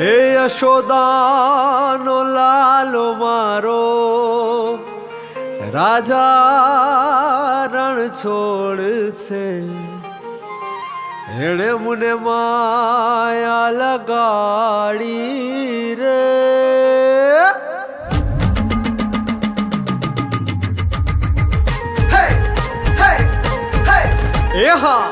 હે યશોદાનો લાલો મારો રાજા રણ છોડ છે, એણે મને માયા લગાડી રે. એ હા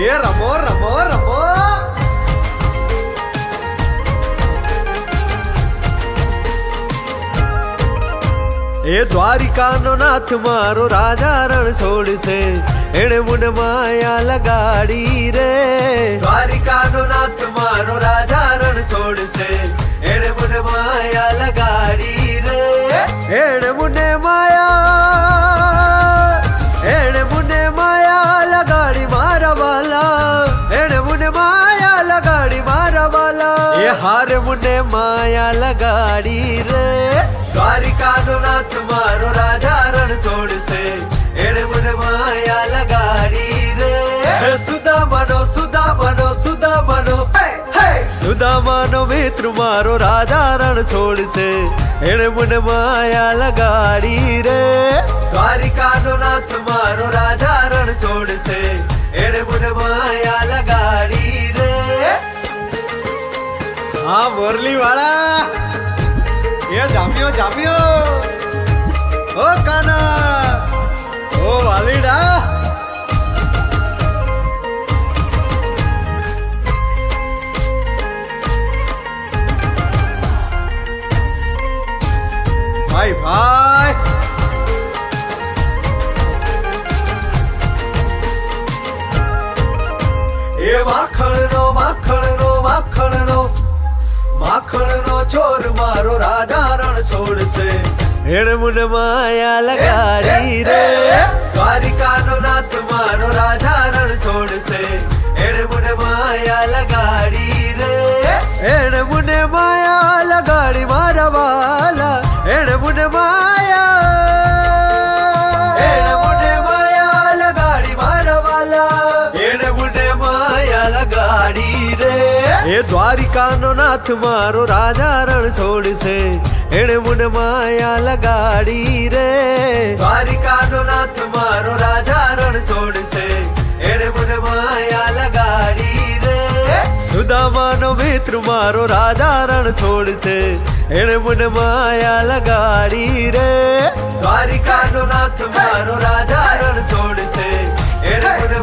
એ રમો રમો રમો. એ દ્વારિકાનો નાથ મારો રાજા રણ છોડશે, એણે મને માયા લગાડી રે. દ્વારિકાનો નાથ મારો રાજા રણ છોડશે, એણે મને માયા લગાડી રે. એણે મને માયા લગાડી મારા વાલા, એણે મને માયા લગાડી મારા વાલા. એ હારે મને માયા લગાડી રે. દ્વારિકાનો નાથ મારો રાજા રણ છોડશે, એણે મને માયા લગાડી રે. સુદામાનો સુદામાનો સુદામાનો સુદામાનો મિત્ર મારો રાજા રણ છોડશે, એણે મને માયા લગાડી રે. દ્વારિકાનો નાથ મારો રાજા રણ છોડશે, એણે મને માયા લગાડી રે. હા મોરલી વાળા, એ જામ્યો જામ્યો. ઓ કાના, ઓ વાલીડા, ભાઈ ભાઈ. એ માખણનો માખણનો માખણનો માખણનો ચોર મારો રાજા રણ છોડશે, એણે મને માયા લગાડી રે. દ્વારિકાનો નાથ મારો રાજા રણ છોડશે, એણે મને માયા લગાડી રે. એણે મને માયા લગાડી મારા વાલા, એણે મને માયા લગાડી મારા વાલા, એણે મને માયા લગાડી રે. એ દ્વારિકાનો નાથ મારો રાજા રણ છોડશે, એણે મને માયા લગાડી રે. દ્વારિકાનો નાથ મારો રાજા રણ છોડશે, એણે મને માયા લગાડી રે. સુદામાનો મિત્ર મારો રાજા રણ છોડશે, એણે મને માયા લગાડી રે. દ્વારિકાનો નાથ મારો રાજા રણ છોડશે, એણે મને